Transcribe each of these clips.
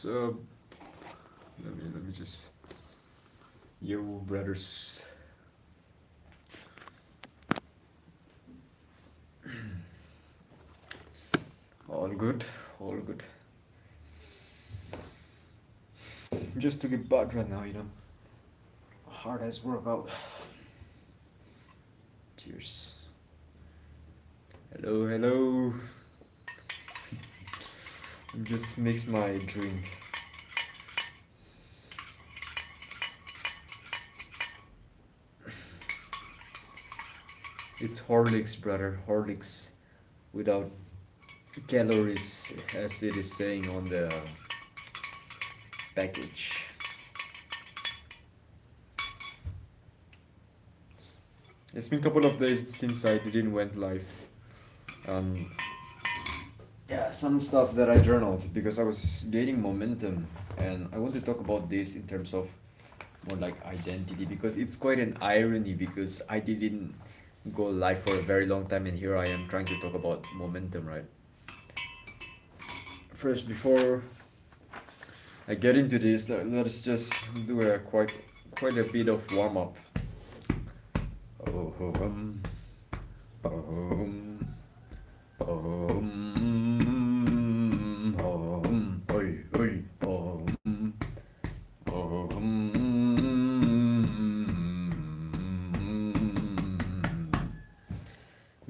What's up? Let me just yo brothers. All good, all good. Just took a bath right now, Hard as workout. Cheers. Hello, hello. Just mix my drink. It's Horlicks, brother. Horlicks without calories, as it is saying on the package. It's been a couple of days since I didn't went live. Um, yeah, some stuff that I journaled because I was gaining momentum, and I want to talk about this in terms of more like identity because it's quite an irony because I didn't go live for a very long time, and here I am trying to talk about momentum, right? First, before I get into this, let's just do a quite a bit of warm up. Oh, um, oi, oi,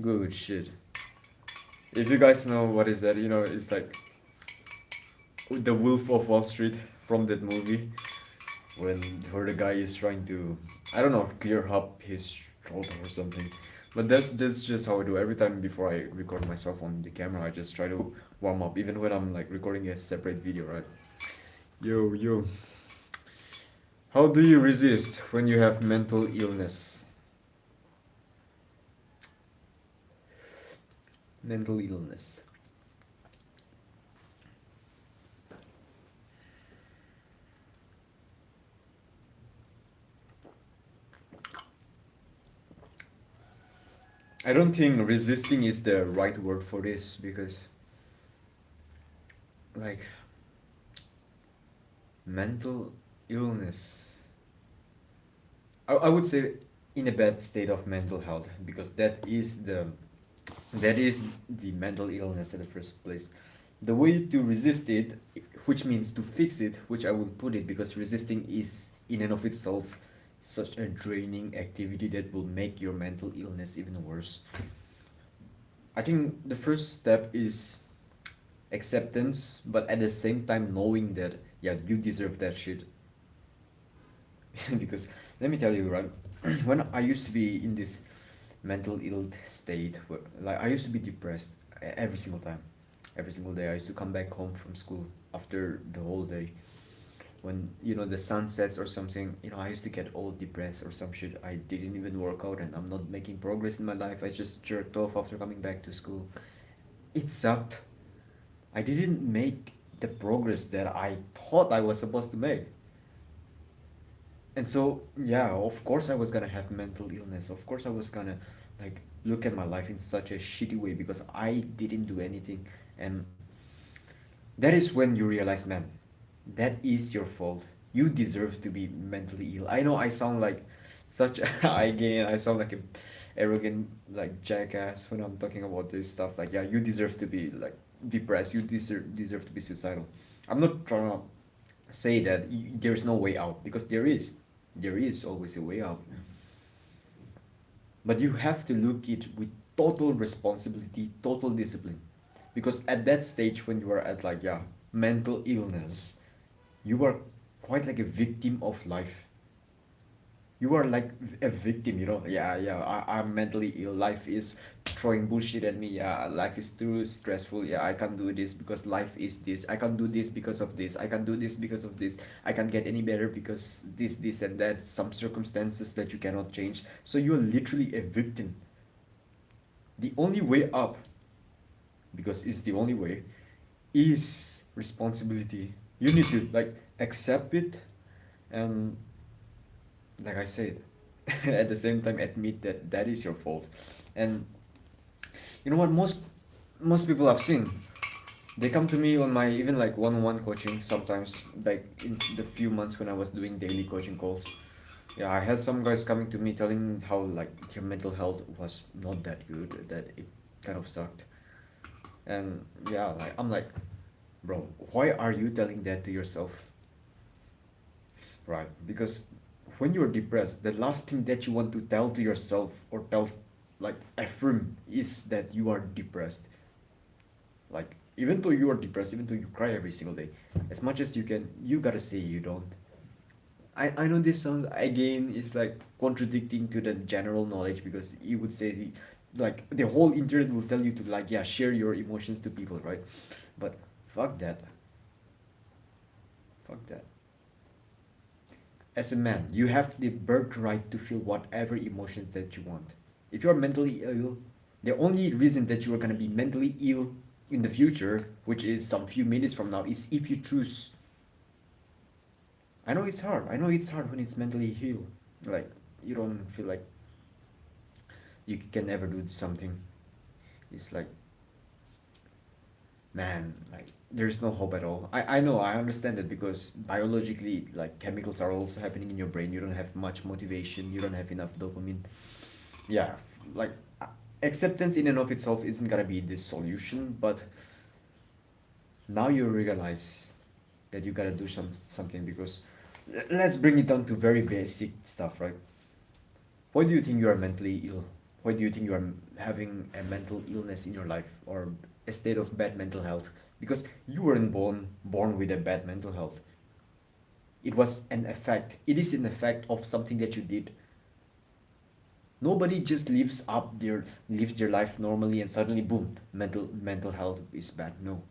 Good shit. If you guys know what is that, it's like the Wolf of Wall Street from that movie when where the guy is trying to, I don't know, clear up his shoulder or something. But that's just how I do every time before I record myself on the camera. I just try to warm up, even when I'm like recording a separate video, right? Yo, yo. How do you resist when you have mental illness? Mental illness. I don't think resisting is the right word for this because, like, mental illness. I would say in a bad state of mental health because that is the mental illness in the first place. The way to resist it, which means to fix it, which I would put it because resisting is in and of itself such a draining activity that will make your mental illness even worse. I think the first step is acceptance, but at the same time knowing that yeah, you deserve that shit. Because let me tell you, right, when I used to be in this mental ill state, where, like I used to be depressed every single time, every single day. I used to come back home from school after the whole day. When the sun sets or something, I used to get all depressed or some shit. I didn't even work out, and I'm not making progress in my life. I just jerked off after coming back to school. It sucked. I didn't make the progress that I thought I was supposed to make. And so, yeah, of course I was gonna have mental illness. Of course I was gonna like look at my life in such a shitty way because I didn't do anything. And that is when you realize, man, that is your fault. You deserve to be mentally ill. I know I sound like such a again, I sound like a arrogant like jackass when I'm talking about this stuff. Like, yeah, you deserve to be like depressed. You deserve to be suicidal. I'm not trying to say that there's no way out because there is always a way out, but you have to look it with total responsibility, total discipline, because at that stage when you are at like yeah mental illness, you are quite like a victim of life. You are like a victim, yeah, I'm mentally ill, life is throwing bullshit at me, yeah, life is too stressful, yeah, I can't do this because life is this, I can't do this because of this, I can't do this because of this, I can't get any better because this and that, some circumstances that you cannot change, so you're literally a victim. The only way up, because it's the only way, is responsibility. You need to like accept it, and like I said, at the same time admit that that is your fault. And you know what? Most people I've seen, They come to me on my even like one-on-one coaching sometimes back in the few months when I was doing daily coaching calls. Yeah, I had some guys coming to me telling how like their mental health was not that good, that it kind of sucked. And yeah, like I'm like, bro, why are you telling that to yourself? Right? Because when you're depressed, the last thing that you want to tell to yourself or like affirm is that you are depressed. Like even though you are depressed, even though you cry every single day, as much as you can, you gotta say you don't. I know this sounds again is like contradicting to the general knowledge because you would say like the whole internet will tell you to like yeah share your emotions to people, right? But fuck that. Fuck that. As a man, you have the birthright to feel whatever emotions that you want. If you're mentally ill, the only reason that you are gonna be mentally ill in the future, which is some few minutes from now, is if you choose. I know it's hard. I know it's hard when it's mentally ill. Like you don't feel like you can never do something. It's like man, like there's no hope at all. I know, I understand that because biologically like chemicals are also happening in your brain. You don't have much motivation, you don't have enough dopamine. Yeah, like acceptance in and of itself isn't gonna be the solution, but now you realize that you gotta do something because let's bring it down to very basic stuff, right? Why do you think you are mentally ill? Why do you think you are having a mental illness in your life or a state of bad mental health? Because you weren't born with a bad mental health. It was an effect. It is an effect of something that you did. Nobody just lives their life normally and suddenly boom, mental health is bad. No.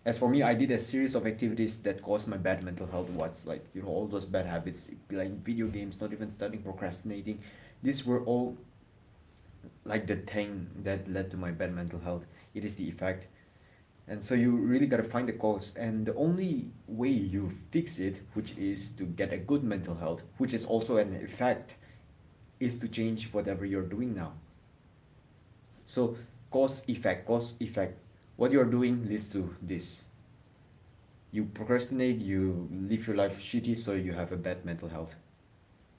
As for me, I did a series of activities that caused my bad mental health. Was like all those bad habits, playing video games, not even studying, procrastinating. These were all like the thing that led to my bad mental health. It is the effect. And so you really got to find the cause. And the only way you fix it, which is to get a good mental health, which is also an effect, is to change whatever you're doing now. So cause effect. What you're doing leads to this. You procrastinate, you live your life shitty, so you have a bad mental health.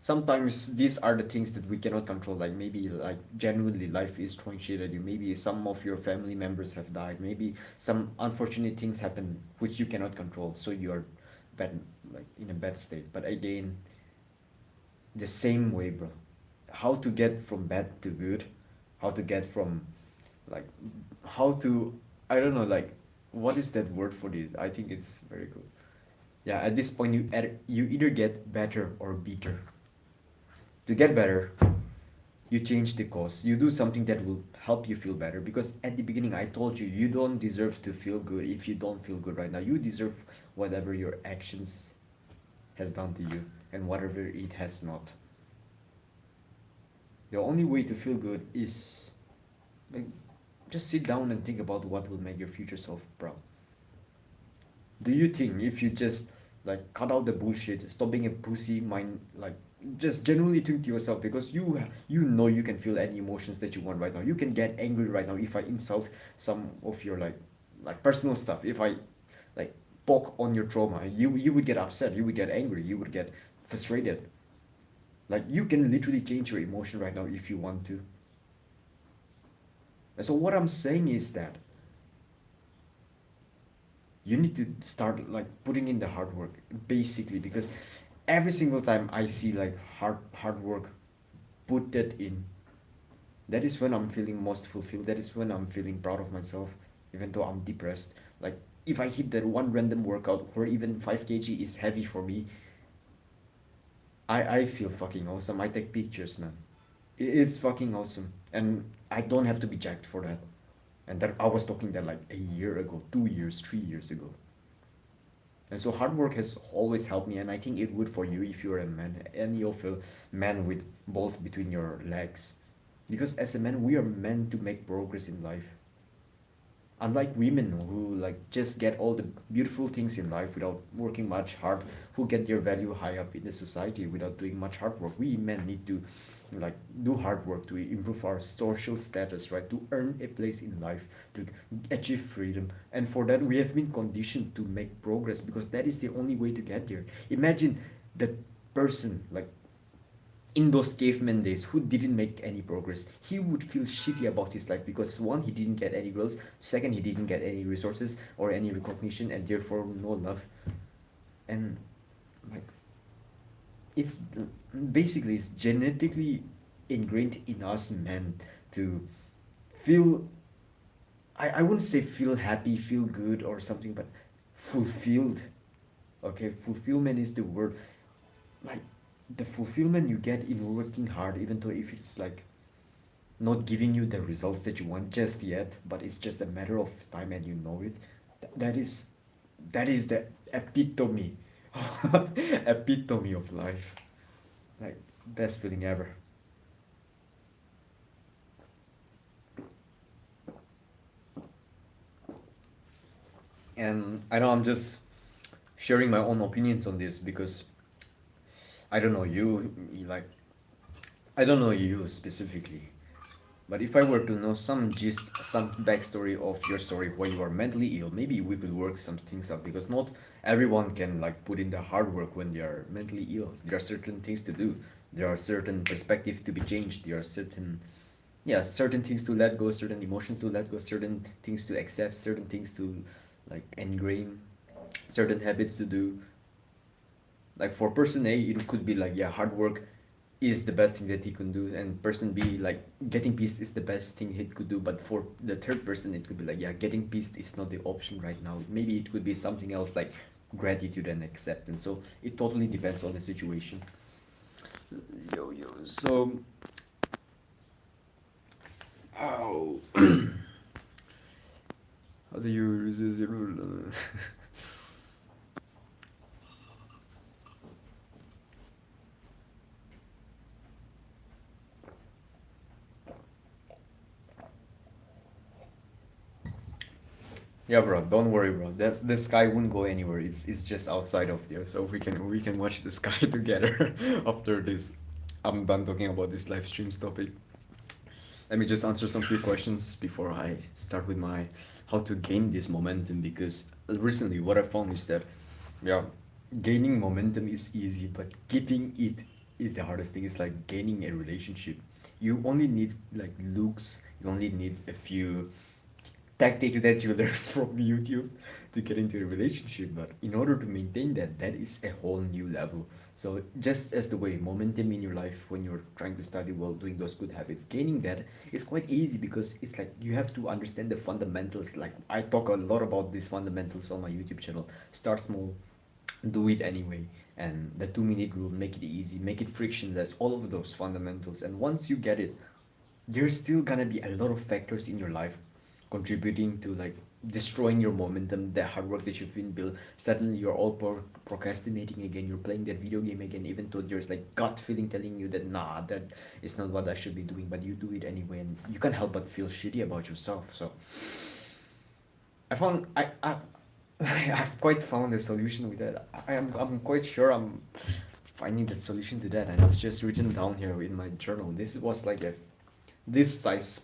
Sometimes these are the things that we cannot control, like maybe like genuinely life is throwing shit at you, maybe some of your family members have died, maybe some unfortunate things happen which you cannot control, so you're bad, like in a bad state. But again, the same way, bro, how to get from bad to good, how to get from like how to, I don't know, like what is that word for this? I think it's very good. Yeah, at this point you either get better or bitter. To get better, you change the cause, you do something that will help you feel better, because at the beginning I told you you don't deserve to feel good. If you don't feel good right now, you deserve whatever your actions has done to you and whatever it has not. The only way to feel good is like just sit down and think about what will make your future self proud. Do you think if you just like cut out the bullshit, stop being a pussy, mind like just genuinely think to yourself, because you know you can feel any emotions that you want right now. You can get angry right now if I insult some of your like personal stuff. If I like poke on your trauma, you would get upset, you would get angry, you would get frustrated. Like you can literally change your emotion right now if you want to. And so what I'm saying is that you need to start like putting in the hard work basically, because every single time I see like hard work put that in, that is when I'm feeling most fulfilled, that is when I'm feeling proud of myself, even though I'm depressed. Like if I hit that one random workout where even 5 kg is heavy for me, I feel fucking awesome. I take pictures, man. It's fucking awesome, and I don't have to be jacked for that. And that I was talking that like a year ago, 2 years, 3 years ago. And so hard work has always helped me, and I think it would for you if you're a man, any of a man with balls between your legs. Because as a man, we are meant to make progress in life. Unlike women who like just get all the beautiful things in life without working much hard, who get their value high up in the society without doing much hard work, we men need to like do hard work to improve our social status, right, to earn a place in life, to achieve freedom. And for that we have been conditioned to make progress because that is the only way to get there. Imagine that person, like in those caveman days, who didn't make any progress. He would feel shitty about his life because one, he didn't get any girls, second, he didn't get any resources or any recognition, and therefore no love. And like it's basically it's genetically ingrained in us men to feel, I wouldn't say feel happy, feel good or something, but fulfilled. Okay, fulfillment is the word. Like the fulfillment you get in working hard, even though if it's like not giving you the results that you want just yet, but it's just a matter of time and you know it. That is the epitome, epitome of life. Like best feeling ever. And I know I'm just sharing my own opinions on this because I don't know you, like I don't know you specifically, but if I were to know some gist, some backstory of your story why you are mentally ill, maybe we could work some things out because not everyone can like put in the hard work when they are mentally ill. There are certain things to do. There are certain perspectives to be changed. There are certain, yeah, certain things to let go, certain emotions to let go, certain things to accept, certain things to like ingrain, certain habits to do. Like for person A it could be like, yeah, hard work is the best thing that he can do, and person B, like getting peace is the best thing he could do. But for the third person it could be like, yeah, getting peace is not the option right now. Maybe it could be something else like gratitude and acceptance. So it totally depends on the situation. Yo, so oh, how do you resist your Yeah, bro. Don't worry, bro. That's the sky won't go anywhere. It's just outside of there, so we can watch the sky together after this. I'm done talking about this live streams topic. Let me just answer some few questions before I start with my how to gain this momentum, because recently what I found is that, yeah, gaining momentum is easy, but keeping it is the hardest thing. It's like gaining a relationship. You only need like looks, you only need a few tactics that you learn from YouTube to get into a relationship. But in order to maintain that, that is a whole new level. So just as the way momentum in your life when you're trying to study well, doing those good habits, gaining that is quite easy because it's like you have to understand the fundamentals. Like I talk a lot about these fundamentals on my YouTube channel. Start small, do it anyway, and the 2 minute rule, make it easy, make it frictionless, all of those fundamentals. And once you get it, there's still gonna be a lot of factors in your life contributing to like destroying your momentum, the hard work that you've been built. Suddenly you're all procrastinating again, you're playing that video game again, even though there's like gut feeling telling you that nah, that is not what I should be doing, but you do it anyway, and you can't help but feel shitty about yourself. So I found I I've quite found a solution with that. I'm quite sure I'm finding the solution to that, and I've just written down here in my journal. This was like a this size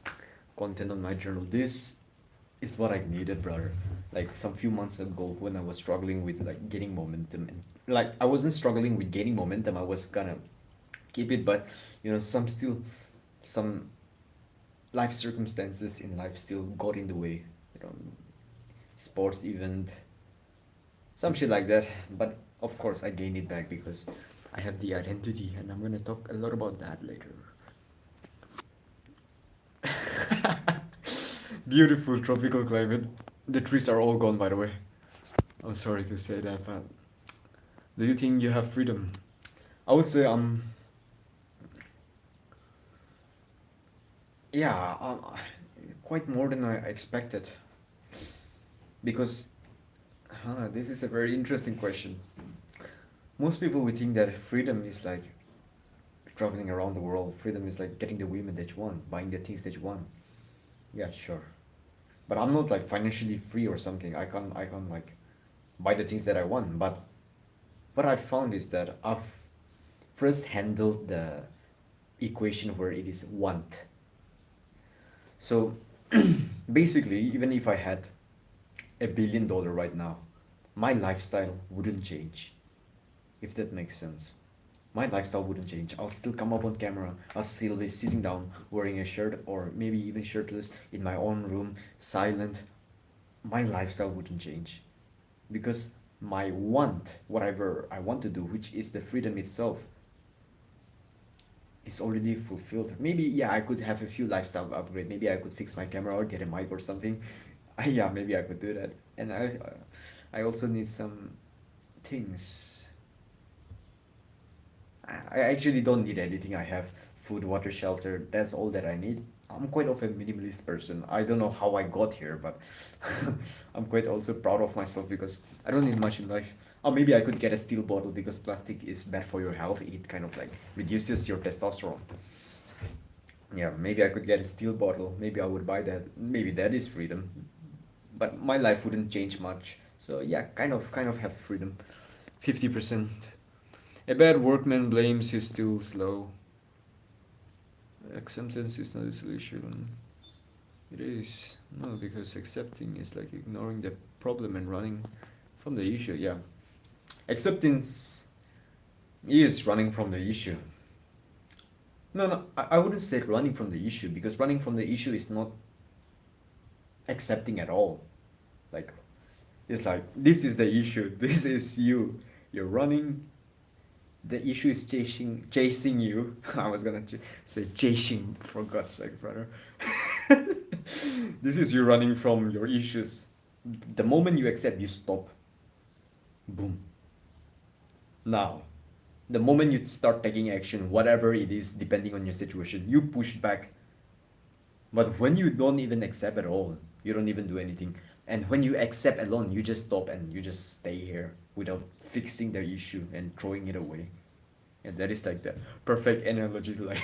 content on my journal. This is what I needed, brother. Like some few months ago when I was struggling with like getting momentum, and like I wasn't struggling with gaining momentum. I was gonna keep it, but some life circumstances in life still got in the way. You know, sports event, some shit like that. But of course, I gained it back because I have the identity, and I'm gonna talk a lot about that later. Beautiful tropical climate. The trees are all gone, by the way. I'm sorry to say that, but do you think you have freedom? I would say yeah, quite more than I expected. Because this is a very interesting question. Most people would think that freedom is like traveling around the world. Freedom is like getting the women that you want, buying the things that you want. Yeah, sure. But I'm not like financially free or something. I can like buy the things that I want. But what I found is that I've first handled the equation where it is want. So basically, even if I had $1 billion right now, my lifestyle wouldn't change, if that makes sense. My lifestyle wouldn't change. I'll still come up on camera. I'll still be sitting down wearing a shirt or maybe even shirtless in my own room, silent. My lifestyle wouldn't change because my want, whatever I want to do, which is the freedom itself, is already fulfilled. Maybe, yeah, I could have a few lifestyle upgrade. Maybe I could fix my camera or get a mic or something. Yeah, maybe I could do that. And I also need some things. I actually don't need anything. I have food, water, shelter. That's all that I need. I'm quite of a minimalist person. I don't know how I got here, but I'm quite also proud of myself because I don't need much in life. Or maybe I could get a steel bottle because plastic is bad for your health. It kind of like reduces your testosterone. Yeah, maybe I could get a steel bottle. Maybe I would buy that. Maybe that is freedom. But my life wouldn't change much. So yeah, kind of have freedom. 50%. A bad workman blames his tool slow. Acceptance is not a solution. It is. No, because accepting is like ignoring the problem and running from the issue. Yeah. Acceptance is running from the issue. No, no, I wouldn't say running from the issue because running from the issue is not accepting at all. Like, it's like, this is the issue, this is you. You're running, the issue is chasing you. I was gonna say chasing, for God's sake, brother. This is you running from your issues. The moment you accept, you stop. Boom. Now, the moment you start taking action, whatever it is, depending on your situation, you push back. But when you don't even accept at all, you don't even do anything. And when you accept alone, you just stop and you just stay here without fixing the issue and throwing it away. And that is like the perfect analogy to like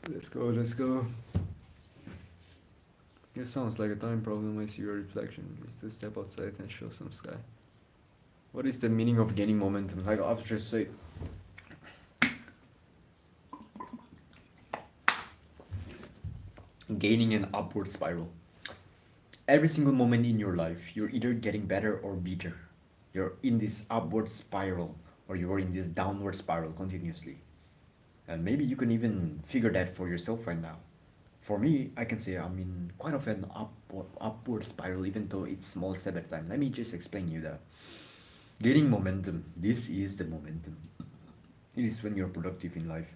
let's go, let's go. It sounds like a time problem. I see your reflection. Is to step outside and show some sky. What is the meaning of gaining momentum? Like I've just said, gaining an upward spiral. Every single moment in your life, you're either getting better or bitter. You're in this upward spiral or you're in this downward spiral continuously. And maybe you can even figure that for yourself right now. For me, I can say I'm in quite of an upward spiral, even though it's small step at a time. Let me just explain you that. Gaining momentum. This is the momentum. It is when you're productive in life.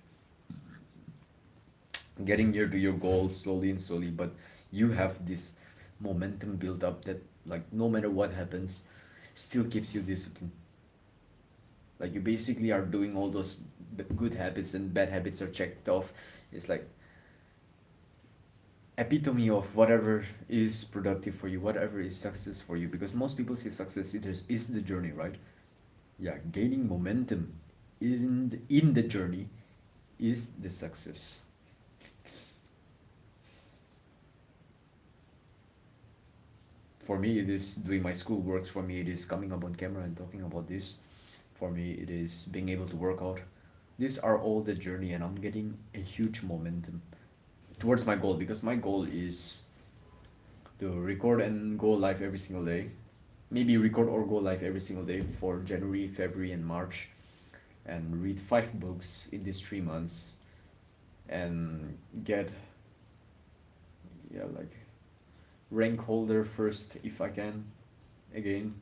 Getting near to your goal slowly and slowly, but you have this momentum built up that like no matter what happens, still keeps you disciplined. Like you basically are doing all those good habits and bad habits are checked off. It's like epitome of whatever is productive for you, whatever is success for you. Because most people say success is the journey, right? Yeah, gaining momentum in the journey is the success. For me, it is doing my school works. For me, it is coming up on camera and talking about this. For me, it is being able to work out. These are all the journey, and I'm getting a huge momentum towards my goal because my goal is to record and go live every single day. Maybe record or go live every single day for January, February, and March, and read 5 books in these 3 months, and get yeah like rank holder first if I can. Again,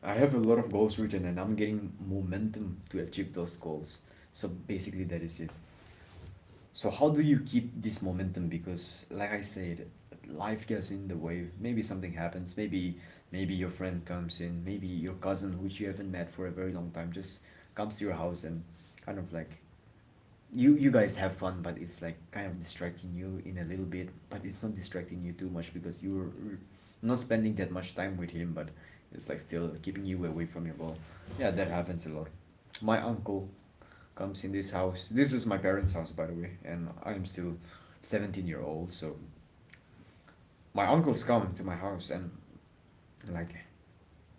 I have a lot of goals written, and I'm getting momentum to achieve those goals. So basically, that is it. So how do you keep this momentum? Because like I said, life gets in the way. Maybe something happens. Maybe your friend comes in. Maybe your cousin, which you haven't met for a very long time, just comes to your house and kind of like you guys have fun, but it's like kind of distracting you in a little bit. But it's not distracting you too much because you're not spending that much time with him. But it's like still keeping you away from your goal. Yeah, that happens a lot. My uncle comes in this house. This is my parents' house, by the way, and I'm still 17-year old. So my uncles come to my house and like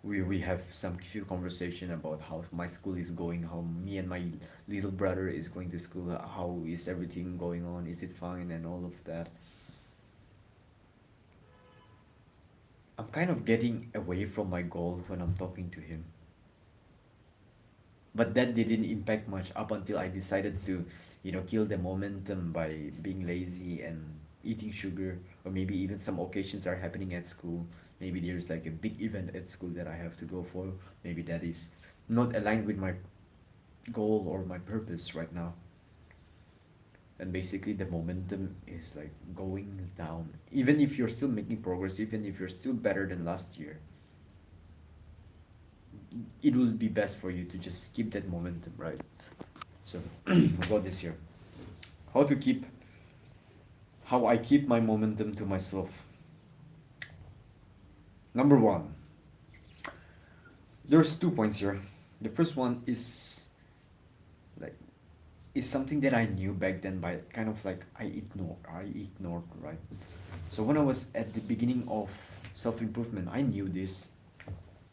We have some few conversation about how my school is going, how me and my little brother is going to school, how is everything going on, is it fine, and all of that. I'm kind of getting away from my goal when I'm talking to him. But that didn't impact much up until I decided to, kill the momentum by being lazy and eating sugar, or maybe even some occasions are happening at school. Maybe there's like a big event at school that I have to go for. Maybe that is not aligned with my goal or my purpose right now. And basically, the momentum is like going down. Even if you're still making progress, even if you're still better than last year, it will be best for you to just keep that momentum, right? So, about this year, how to keep, how I keep my momentum to myself. Number one, there's 2 points here. The first one is like is something that I knew back then, but kind of like I ignored, right? So when I was at the beginning of self improvement, I knew this,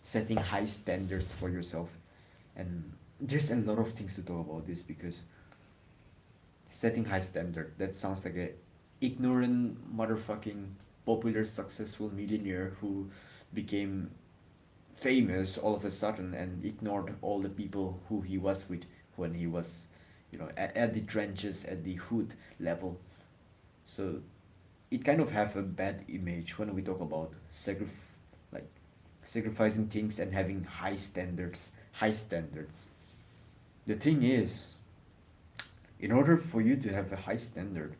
setting high standards for yourself, and there's a lot of things to talk about this because setting high standard, that sounds like a ignorant motherfucking popular successful millionaire who became famous all of a sudden and ignored all the people who he was with when he was, at the trenches, at the hood level. So it kind of have a bad image when we talk about like sacrificing things and having high standards. The thing is, in order for you to have a high standard,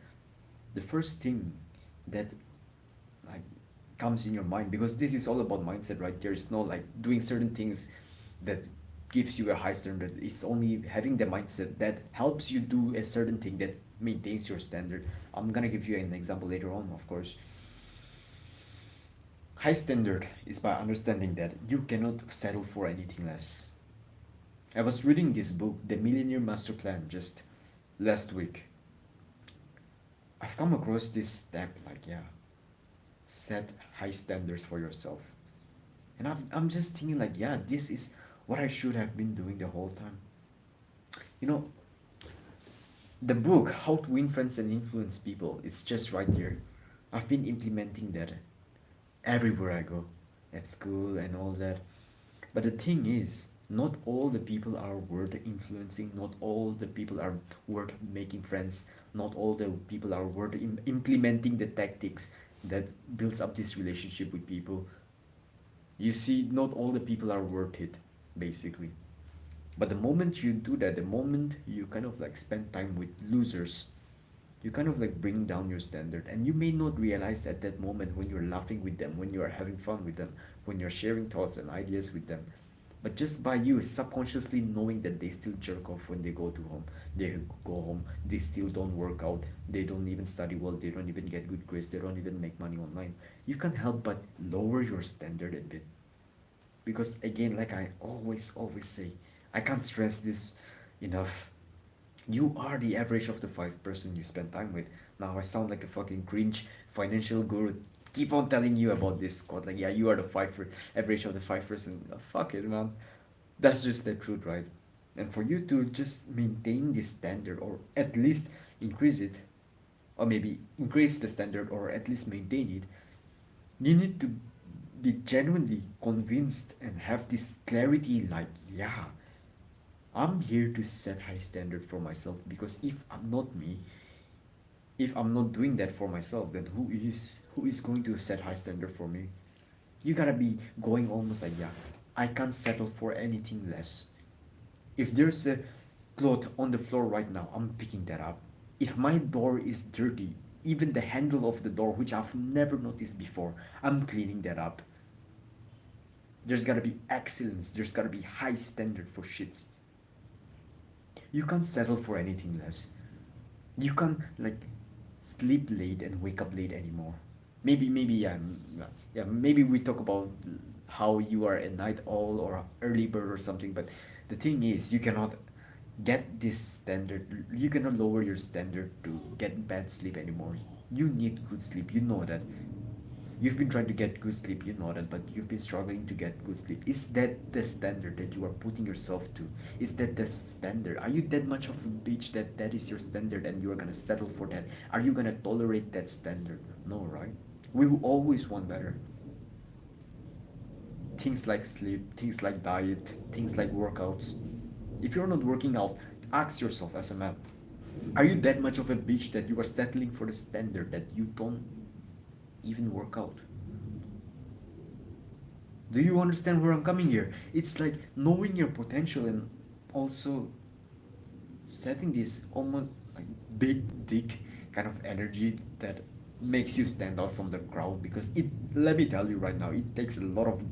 the first thing that like comes in your mind, because this is all about mindset, right? There's no like doing certain things that gives you a high standard. It's only having the mindset that helps you do a certain thing that maintains your standard. I'm gonna give you an example later on, of course. High standard is by understanding that you cannot settle for anything less. I was reading this book, The Millionaire Master Plan, just last week. I've come across this step like, yeah, set high standards for yourself. And I'm just thinking, like, yeah, this is what I should have been doing the whole time. You know, the book, How to Win Friends and Influence People, it's just right here. I've been implementing that everywhere I go, at school and all that. But the thing is, not all the people are worth influencing, not all the people are worth making friends, not all the people are worth implementing the tactics that builds up this relationship with people. You see, not all the people are worth it, basically. But the moment you do that, the moment you kind of like spend time with losers, you kind of like bring down your standard. And you may not realize at that moment when you're laughing with them, when you are having fun with them, when you're sharing thoughts and ideas with them. But just by you subconsciously knowing that they still jerk off when they go to home, they go home, they still don't work out, they don't even study well, they don't even get good grades, they don't even make money online, you can't help but lower your standard a bit. Because again, like I always say, I can't stress this enough. You are the average of the 5 person you spend time with. Now I sound like a fucking cringe financial guru. Keep on telling you about this, Scott. Like, yeah, you are the average of the 5 person. Fuck it, man. That's just the truth, right? And for you to just maintain this standard, or at least increase it, or maybe increase the standard, or at least maintain it, you need to be genuinely convinced and have this clarity. Like, yeah, I'm here to set high standard for myself, because if I'm not me, if I'm not doing that for myself, then who is going to set high standard for me? You gotta be going almost like, yeah, I can't settle for anything less. If there's a cloth on the floor right now, I'm picking that up. If my door is dirty, even the handle of the door, which I've never noticed before, I'm cleaning that up. There's gotta be excellence, there's gotta be high standard for shits. You can't settle for anything less. You can't like sleep late and wake up late anymore. Maybe yeah, yeah, maybe we talk about how you are a night owl or a early bird or something, but the thing is, you cannot get this standard, you cannot lower your standard to get bad sleep anymore. You need good sleep, you know that. You've been trying to get good sleep, you know that, but you've been struggling to get good sleep. Is that the standard that you are putting yourself to? Is that the standard? Are you that much of a bitch that that is your standard and you are gonna settle for that? Are you gonna tolerate that standard? No, right? We will always want better. Things like sleep, things like diet, things like workouts. If you're not working out, ask yourself as a man, are you that much of a bitch that you are settling for the standard that you don't even work out? Do you understand where I'm coming here? It's like knowing your potential and also setting this almost like big dick kind of energy that makes you stand out from the crowd, because it, let me tell you right now, it takes a lot of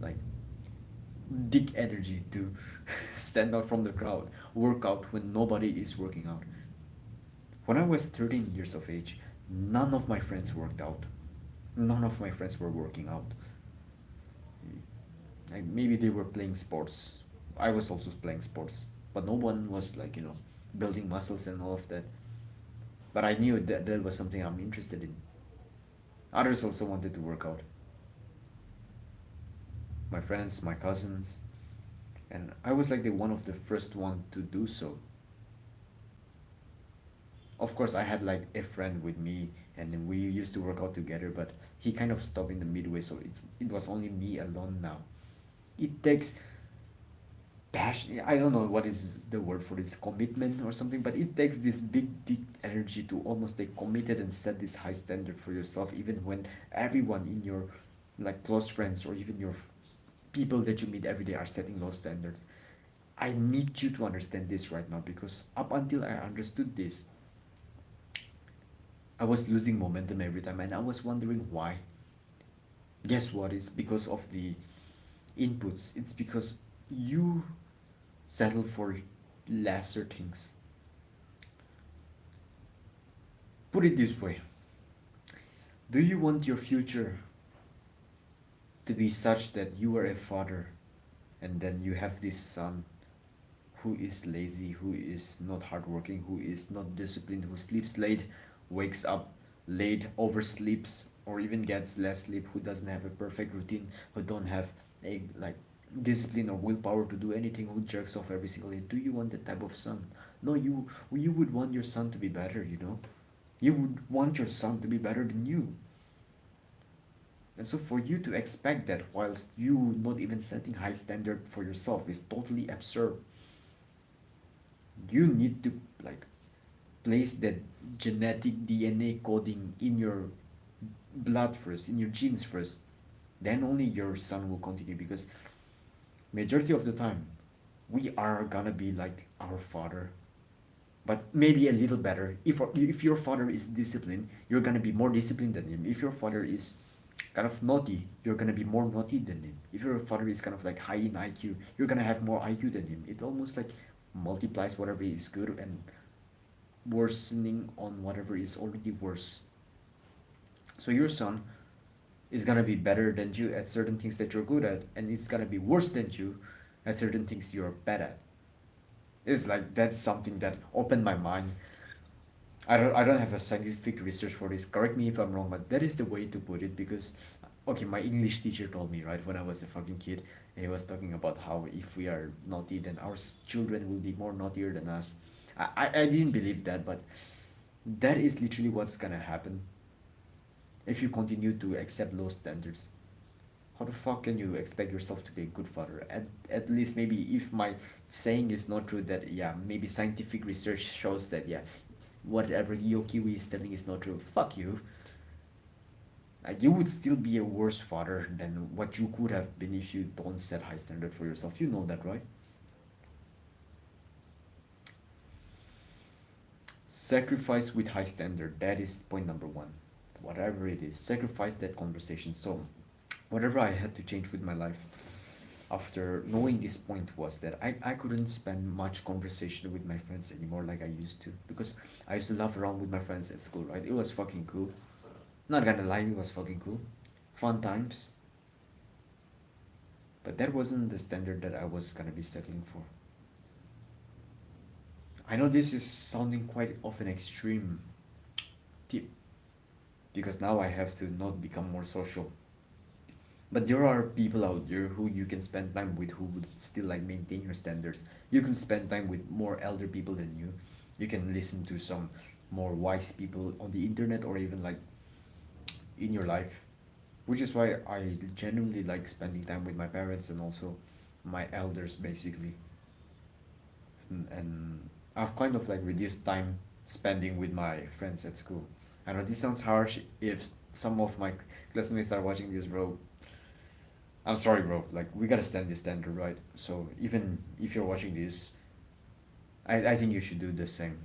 like dick energy to stand out from the crowd, work out when nobody is working out. When I was 13 years of age, none of my friends worked out. None of my friends were working out. Like maybe they were playing sports. I was also playing sports, but no one was like, building muscles and all of that. But I knew that that was something I'm interested in. Others also wanted to work out. My friends, my cousins, and I was like the one of the first one to do so. Of course, I had like a friend with me, and then we used to work out together. But he kind of stopped in the midway, so it was only me alone now. It takes passion. I don't know what is the word for this, commitment or something, but it takes this big deep energy to almost stay committed and set this high standard for yourself, even when everyone in your like close friends or even your people that you meet every day are setting low standards. I need you to understand this right now, because up until I understood this, I was losing momentum every time and I was wondering why. Guess what? It's because of the inputs. It's because you settle for lesser things. Put it this way, do you want your future to be such that you are a father and then you have this son who is lazy, who is not hardworking, who is not disciplined, who sleeps late, wakes up late, oversleeps, or even gets less sleep, who doesn't have a perfect routine, who don't have a like discipline or willpower to do anything, who jerks off every single day? Do you want that type of son? No, you would want your son to be better, you know? You would want your son to be better than you. And so for you to expect that whilst you not even setting high standard for yourself is totally absurd. You need to like place that genetic DNA coding in your blood first, in your genes first. Then only your son will continue, because majority of the time we are gonna be like our father, but maybe a little better. If your father is disciplined, you're gonna be more disciplined than him. If your father is kind of naughty, you're gonna be more naughty than him. If your father is kind of like high in IQ, you're gonna have more IQ than him. It almost like multiplies whatever is good and worsening on whatever is already worse. So your son is gonna be better than you at certain things that you're good at, and it's gonna be worse than you at certain things you're bad at. It's like that's something that opened my mind. I don't have a scientific research for this. Correct me if I'm wrong, but that is the way to put it, because okay, my English teacher told me right when I was a fucking kid, and he was talking about how if we are naughty, then our children will be more naughtier than us. I didn't believe that, but that is literally what's gonna happen if you continue to accept low standards. How the fuck can you expect yourself to be a good father? At least maybe if my saying is not true, that yeah, maybe scientific research shows that yeah, whatever Yokiwi is telling is not true. Fuck you. You would still be a worse father than what you could have been if you don't set high standard for yourself. You know that, right? Sacrifice with high standard. That is point number one. Whatever it is, sacrifice that conversation. So, whatever I had to change with my life after knowing this point was that I couldn't spend much conversation with my friends anymore like I used to, because I used to laugh around with my friends at school, right? It was fucking cool. Not gonna lie, it was fucking cool. Fun times. But that wasn't the standard that I was gonna be settling for. I know this is sounding quite of an extreme tip, because now I have to not become more social. But there are people out there who you can spend time with who would still like maintain your standards. You can spend time with more elder people than you. You can listen to some more wise people on the internet or even like in your life. Which is why I genuinely like spending time with my parents and also my elders basically. And I've kind of like reduced time spending with my friends at school. I know this sounds harsh if some of my classmates are watching this, bro. I'm sorry, bro. Like we gotta stand this standard, right? So even if you're watching this, I think you should do the same.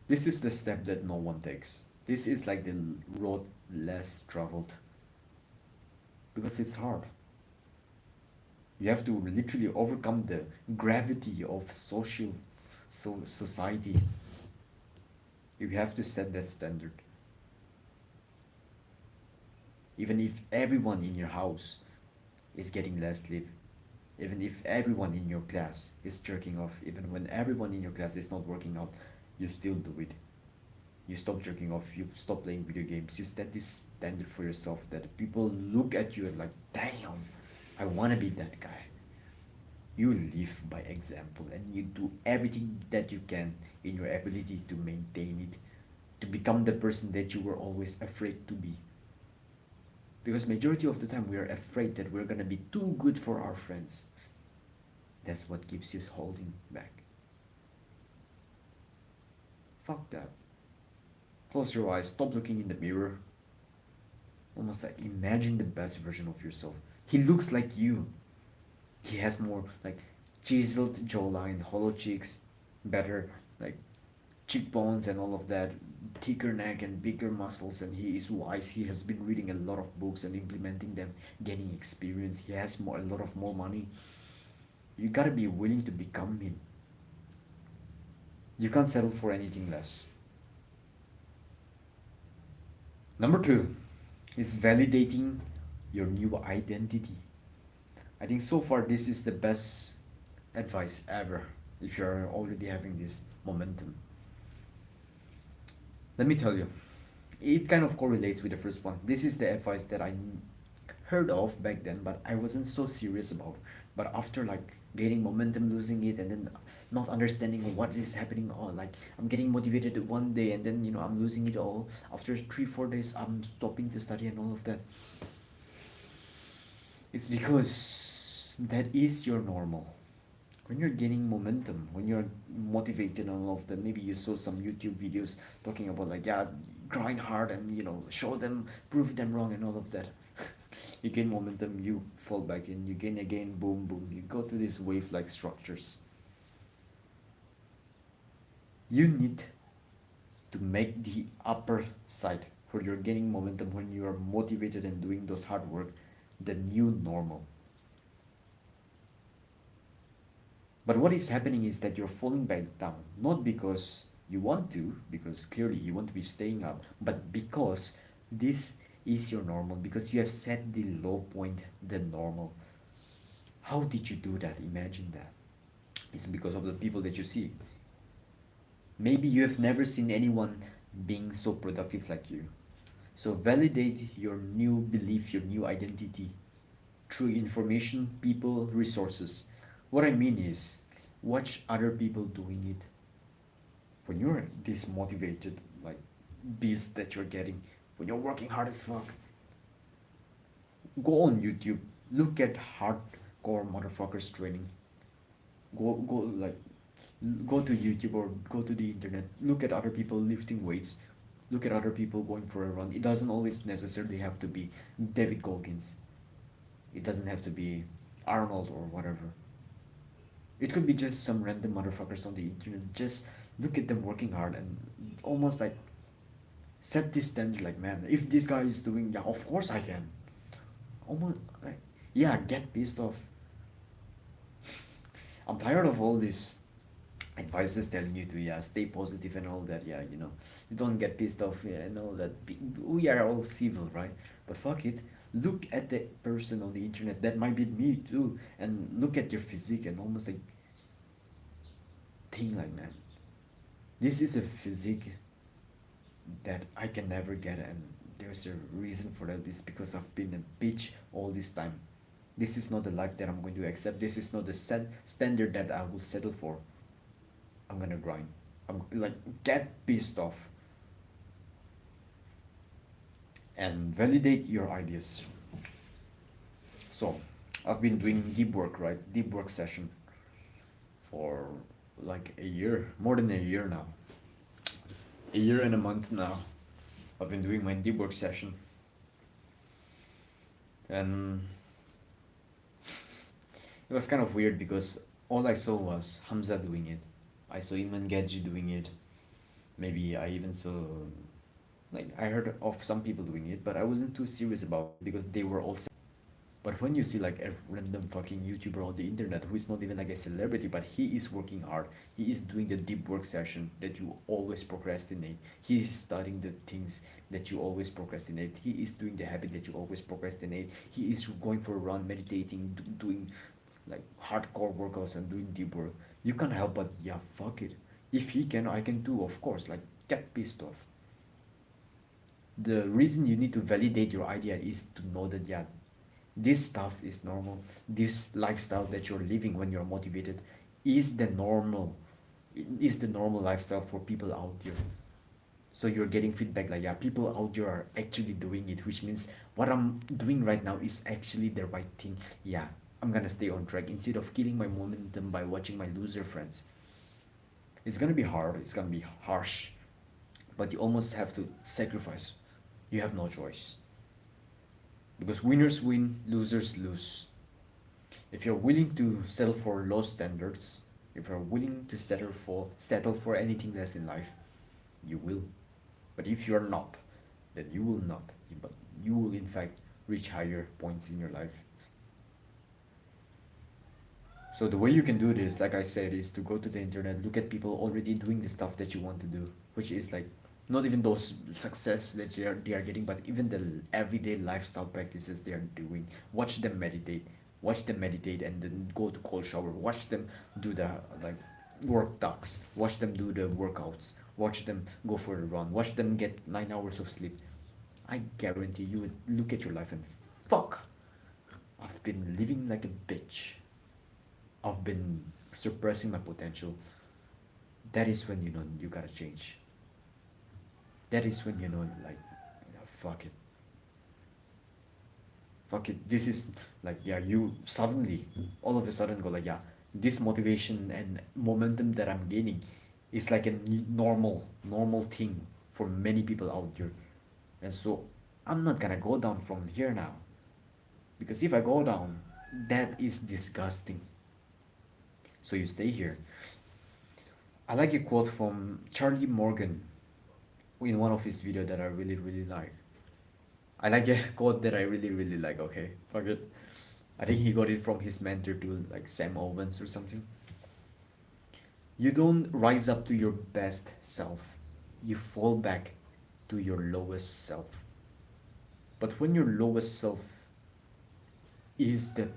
This is the step that no one takes. This is like the road less traveled because it's hard. You have to literally overcome the gravity of society. You have to set that standard. Even if everyone in your house is getting less sleep, even if everyone in your class is jerking off, even when everyone in your class is not working out, you still do it. You stop jerking off, you stop playing video games, you set this standard for yourself that people look at you and like, damn, I wanna be that guy. You live by example and you do everything that you can in your ability to maintain it, to become the person that you were always afraid to be. Because majority of the time we are afraid that we're gonna be too good for our friends. That's what keeps you holding back. Fuck that. Close your eyes, stop looking in the mirror. Almost like imagine the best version of yourself. He looks like you. He has more like chiseled jawline, hollow cheeks, better like cheekbones and all of that, thicker neck and bigger muscles, and he is wise. He has been reading a lot of books and implementing them, gaining experience. He has a lot of more money. You gotta be willing to become him. You can't settle for anything less. Number two is validating your new identity. I think so far this is the best advice ever if you're already having this momentum. Let me tell you, it kind of correlates with the first one. This is the advice that I heard of back then, but I wasn't so serious about. But after like gaining momentum, losing it, and then not understanding what is happening, or like I'm getting motivated one day and then I'm losing it all. After 3 4 days, I'm stopping to study and all of that. It's because that is your normal. When you're gaining momentum, when you're motivated and all of that, maybe you saw some YouTube videos talking about like, yeah, grind hard and show them, prove them wrong and all of that. You gain momentum, you fall back in, you gain again, boom, boom. You go to these wave-like structures. You need to make the upper side where you're gaining momentum, when you are motivated and doing those hard work, the new normal. But what is happening is that you're falling back down, not because you want to, because clearly you want to be staying up, but because this is your normal, because you have set the low point, the normal. How did you do that? Imagine that. It's because of the people that you see. Maybe you have never seen anyone being so productive like you. So validate your new belief, your new identity through information, people, resources. What I mean is, watch other people doing it. When you're this motivated, like beast that you're getting, when you're working hard as fuck, go on YouTube, look at hardcore motherfuckers training. Go like go to YouTube or go to the internet. Look at other people lifting weights. Look at other people going for a run. It doesn't always necessarily have to be David Goggins. It doesn't have to be Arnold or whatever. It could be just some random motherfuckers on the internet. Just look at them working hard and almost like set this standard like, man, if this guy is doing, yeah, of course I can. Almost like, yeah, get pissed off. I'm tired of all these advices telling you to, yeah, stay positive and all that. Yeah, you don't get pissed off, yeah, and all that. We are all civil, right? But fuck it. Look at the person on the internet. That might be me too. And look at your physique and almost like think like, man, This is a physique that I can never get, and there's a reason for that. It's because I've been a bitch all this time. This is not the life that I'm going to accept. This is not the standard that I will settle for. I'm gonna grind. I'm like, get pissed off and validate your ideas. So, I've been doing deep work, right? Deep work session for like a year, more than a year now. A year and a month now. I've been doing my deep work session, and it was kind of weird because all I saw was Hamza doing it. I saw Iman Gadji doing it. Maybe I even saw, like, I heard of some people doing it, but I wasn't too serious about it because they were all. But when you see like a random fucking YouTuber on the internet who is not even like a celebrity, but he is working hard, he is doing the deep work session that you always procrastinate. He is studying the things that you always procrastinate. He is doing the habit that you always procrastinate. He is going for a run, meditating, doing like hardcore workouts and doing deep work. You can't help but yeah, fuck it. If he can, I can too, of course. Like, get pissed off. The reason you need to validate your idea is to know that yeah, this stuff is normal. This lifestyle that you're living when you're motivated is the normal. It is the normal lifestyle for people out there. So you're getting feedback like yeah, people out there are actually doing it, which means what I'm doing right now is actually the right thing. Yeah, I'm gonna stay on track instead of killing my momentum by watching my loser friends. It's gonna be hard, it's gonna be harsh, but you almost have to sacrifice. You have no choice. Because winners win, losers lose. If you're willing to settle for low standards, if you're willing to settle for anything less in life, you will. But if you're not, then you will not. But you will in fact reach higher points in your life. So the way you can do this, like I said, is to go to the internet, look at people already doing the stuff that you want to do, which is like not even those success that they are getting, but even the everyday lifestyle practices they are doing. Watch them meditate, and then go to cold shower. Watch them do the like work tasks. Watch them do the workouts. Watch them go for a run. Watch them get 9 hours of sleep. I guarantee you would look at your life and fuck. I've been living like a bitch. I've been suppressing my potential. That is when you know you gotta change. That is when you know, like, fuck it. Fuck it. This is like, yeah, you suddenly, all of a sudden go like, yeah, this motivation and momentum that I'm gaining is like a normal thing for many people out there. And so I'm not gonna go down from here now. Because if I go down, that is disgusting. So you stay here. I like a quote from Charlie Morgan in one of his videos that I really like. I like a quote that I really like. Okay, fuck it. I think he got it from his mentor too, like Sam Owens or something. You don't rise up to your best self. You fall back to your lowest self. But when your lowest self is the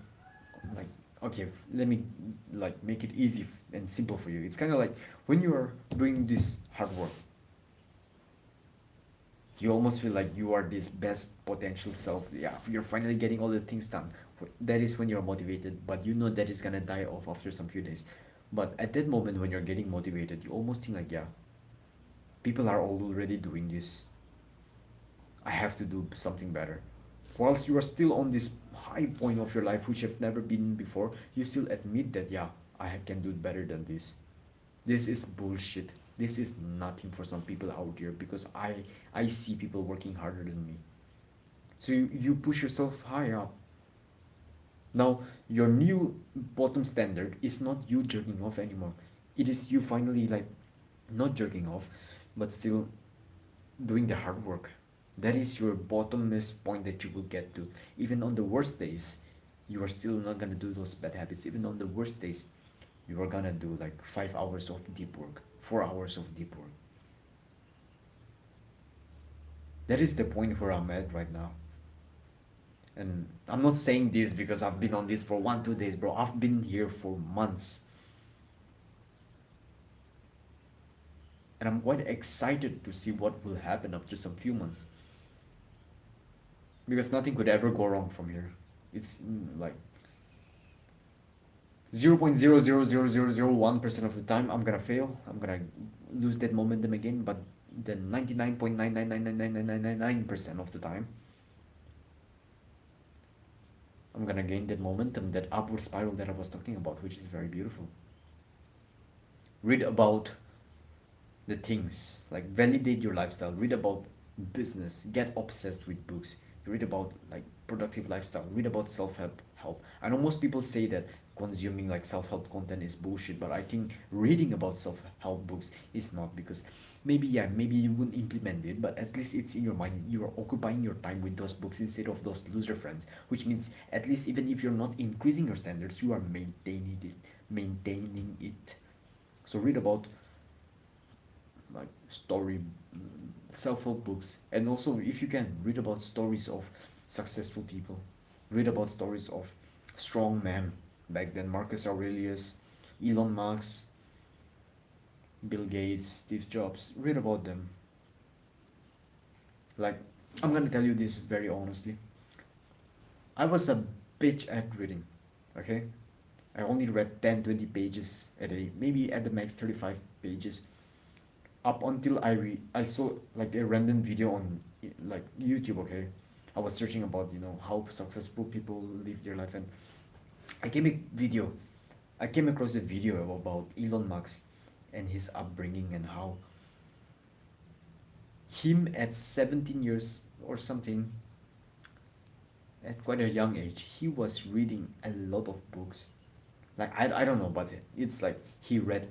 like okay, let me like make it easy and simple for you. It's kind of like when you are doing this hard work, you almost feel like you are this best potential self. Yeah, you're finally getting all the things done. That is when you're motivated, but you know that is gonna die off after some few days. But at that moment when you're getting motivated, you almost think like, yeah, people are already doing this. I have to do something better. Whilst you are still on this high point of your life, which you've never been before, you still admit that, yeah, I can do better than this. This is bullshit. This is nothing for some people out there because I see people working harder than me. So you push yourself high up. Now your new bottom standard is not you jerking off anymore. It is you finally like not jerking off, but still doing the hard work. That is your bottomless point that you will get to. Even on the worst days, you are still not gonna do those bad habits. Even on the worst days, you are gonna do like 5 hours of deep work, 4 hours of deep work. That is the point where I'm at right now. And I'm not saying this because I've been on this for 1 2 days, bro. I've been here for months. and I'm quite excited to see what will happen after some few months, because nothing could ever go wrong from here. It's like 0.0000001% of the time I'm gonna fail. I'm gonna lose that momentum again, but then 99.9999999% of the time I'm gonna gain that momentum, that upward spiral that I was talking about, which is very beautiful. Read about the things, like validate your lifestyle, read about business, get obsessed with books, read about like productive lifestyle, read about self-help. I know most people say that consuming like self-help content is bullshit, but I think reading about self-help books is not, because maybe, yeah, maybe you wouldn't implement it, but at least it's in your mind. You are occupying your time with those books instead of those loser friends, which means at least even if you're not increasing your standards, you are maintaining it. So read about like story, self-help books, and also if you can read about stories of successful people, read about stories of strong men back then, Marcus Aurelius, Elon Musk, Bill Gates, Steve Jobs. Read about them. Like, I'm gonna tell you this very honestly, I was a bitch at reading. Okay, I only read 10-20 pages a day, maybe at the max 35 pages, up until I saw like a random video on like YouTube. Okay, I was searching about how successful people live their life, and I came a video I came across a video about Elon Musk and his upbringing, and how him at 17 years or something, at quite a young age, he was reading a lot of books. Like, I don't know, but it's like he read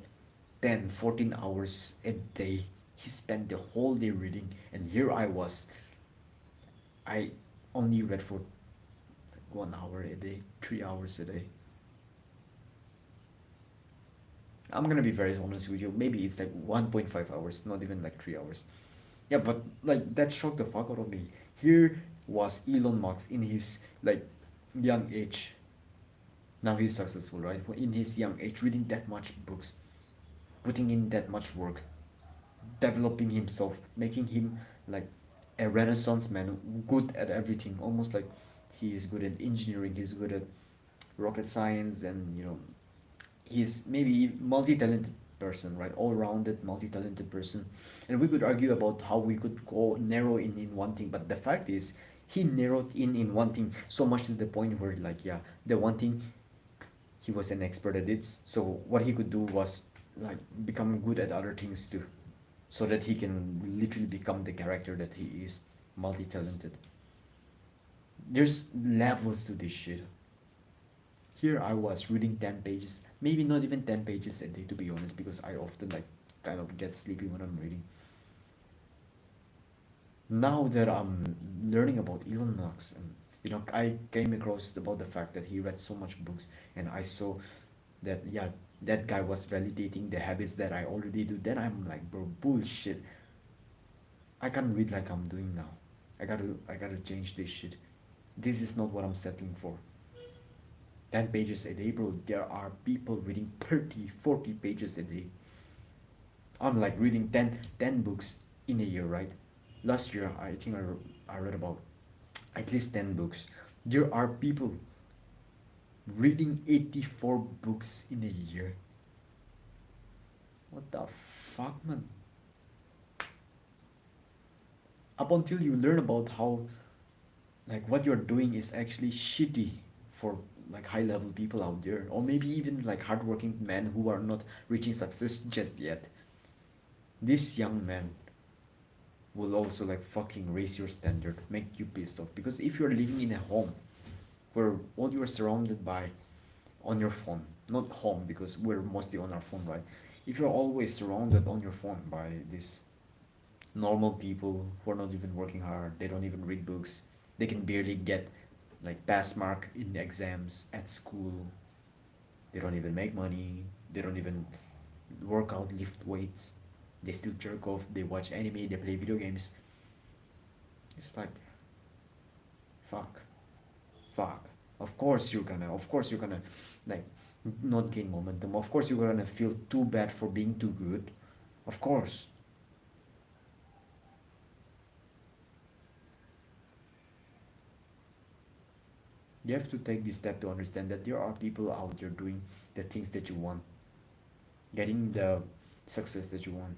10-14 hours a day. He spent the whole day reading, and here I was. I only read for like 1 hour a day, 3 hours a day. I'm gonna be very honest with you. Maybe it's like 1.5 hours, not even like 3 hours. Yeah, but like that shocked the fuck out of me. Here was Elon Musk in his like young age. Now he's successful, right? In his young age, reading that much books, putting in that much work, developing himself, making him like a renaissance man, good at everything. Almost like he is good at engineering, he's good at rocket science, and he's maybe multi-talented person, right? All-rounded multi-talented person. And we could argue about how we could go narrow in one thing, but the fact is he narrowed in one thing so much to the point where, like, yeah, the one thing he was an expert at it, so what he could do was like become good at other things too, so that he can literally become the character that he is, multi-talented. There's levels to this shit. Here I was reading 10 pages, maybe not even 10 pages a day, to be honest, because I often like kind of get sleepy when I'm reading. Now that I'm learning about Elon Musk, and I came across about the fact that he read so much books, and I saw that, yeah, that guy was validating the habits that I already do. Then I'm like, bro, bullshit. I can't read like I'm doing now. I gotta change this shit. This is not what I'm settling for. 10 pages a day, bro. There are people reading 30, 40 pages a day. I'm like reading 10 books in a year, right? Last year, I think I read about at least 10 books. There are people reading 84 books in a year. What the fuck, man? Up until you learn about how, like, what you're doing is actually shitty for like high level people out there, or maybe even like hardworking men who are not reaching success just yet. This young man will also like fucking raise your standard, make you pissed off. Because if you're living in a home where all you're surrounded by on your phone, not home because we're mostly on our phone, right? If you're always surrounded on your phone by these normal people who are not even working hard, they don't even read books, they can barely get like pass mark in the exams at school, they don't even make money, they don't even work out, lift weights, they still jerk off, they watch anime, they play video games. It's like, fuck, fuck. Of course you're gonna like not gain momentum. Of course you're gonna feel too bad for being too good. Of course. You have to take this step to understand that there are people out there doing the things that you want, getting the success that you want,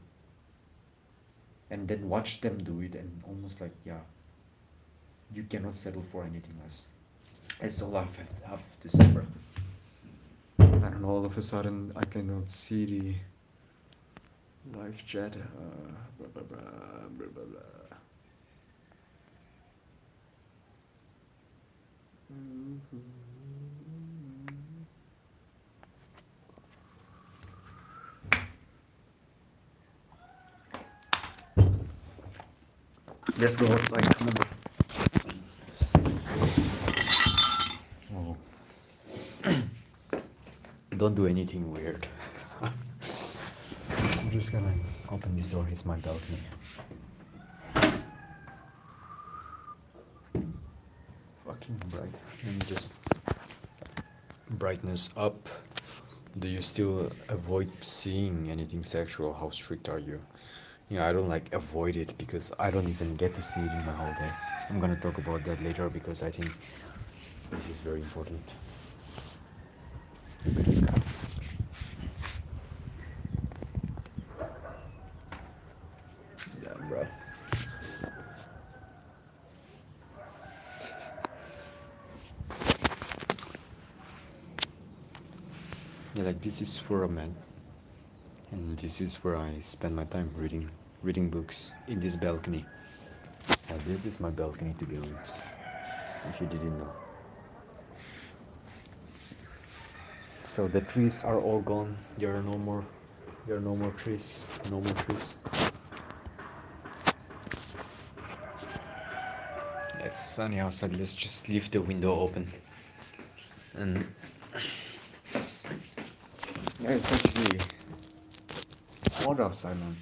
and then watch them do it, and almost like, yeah, you cannot settle for anything less. That's all have to say, bro. And all of a sudden, I cannot see the live chat. Blah, blah, blah, blah, blah, blah. Let's go outside. Come on. Oh. Don't do anything weird. I'm just gonna open this door. It's my balcony. Fucking bright. Let me just brightness up. Do you still avoid seeing anything sexual? How strict are you? Yeah, I don't like avoid it because I don't even get to see it in my whole day. I'm gonna talk about that later because I think this is very important. Look at the sky. Damn, bro. Yeah, like this is where I'm at, and this is where I spend my time reading books in this balcony. This is my balcony, to be honest, if you didn't know. So the trees are all gone. There are no more. There are no more trees. No more trees. It's sunny outside. Let's just leave the window open. And yeah, it's actually hot outside, man.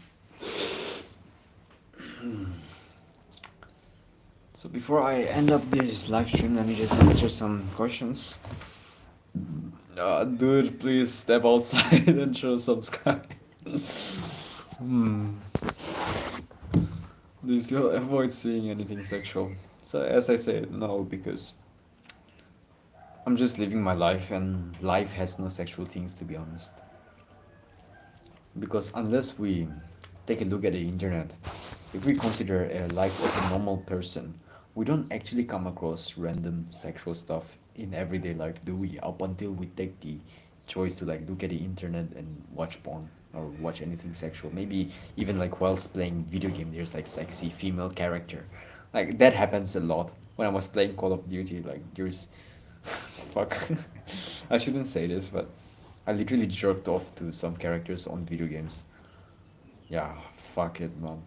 So before I end up this live stream, let me just answer some questions. Dude, please step outside and show some sky. Do you still avoid seeing anything sexual? So as I said, no, because I'm just living my life, and life has no sexual things, to be honest. Because unless we take a look at the internet, if we consider a life of a normal person, we don't actually come across random sexual stuff in everyday life, do we? Up until we take the choice to like look at the internet and watch porn or watch anything sexual. Maybe even like whilst playing video game, there's like sexy female character. Like that happens a lot. When I was playing Call of Duty, like there's fuck. I shouldn't say this, but I literally jerked off to some characters on video games. Yeah, fuck it, man.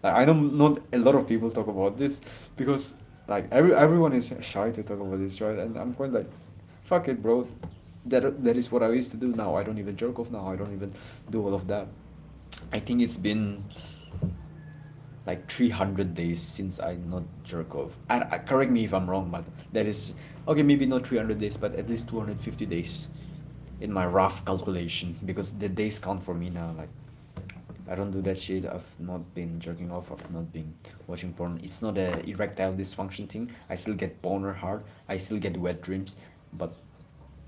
Like, I know not a lot of people talk about this because like everyone is shy to talk about this, right? And I'm quite like, fuck it, bro. That is what I used to do now. I don't even jerk off now. I don't even do all of that. I think it's been like 300 days since I not jerk off. Correct me if I'm wrong, but that is okay. Maybe not 300 days, but at least 250 days in my rough calculation because the days count for me now. Like I don't do that shit. I've not been jerking off. I've not been watching porn. It's not a erectile dysfunction thing. I still get boner hard. I still get wet dreams, but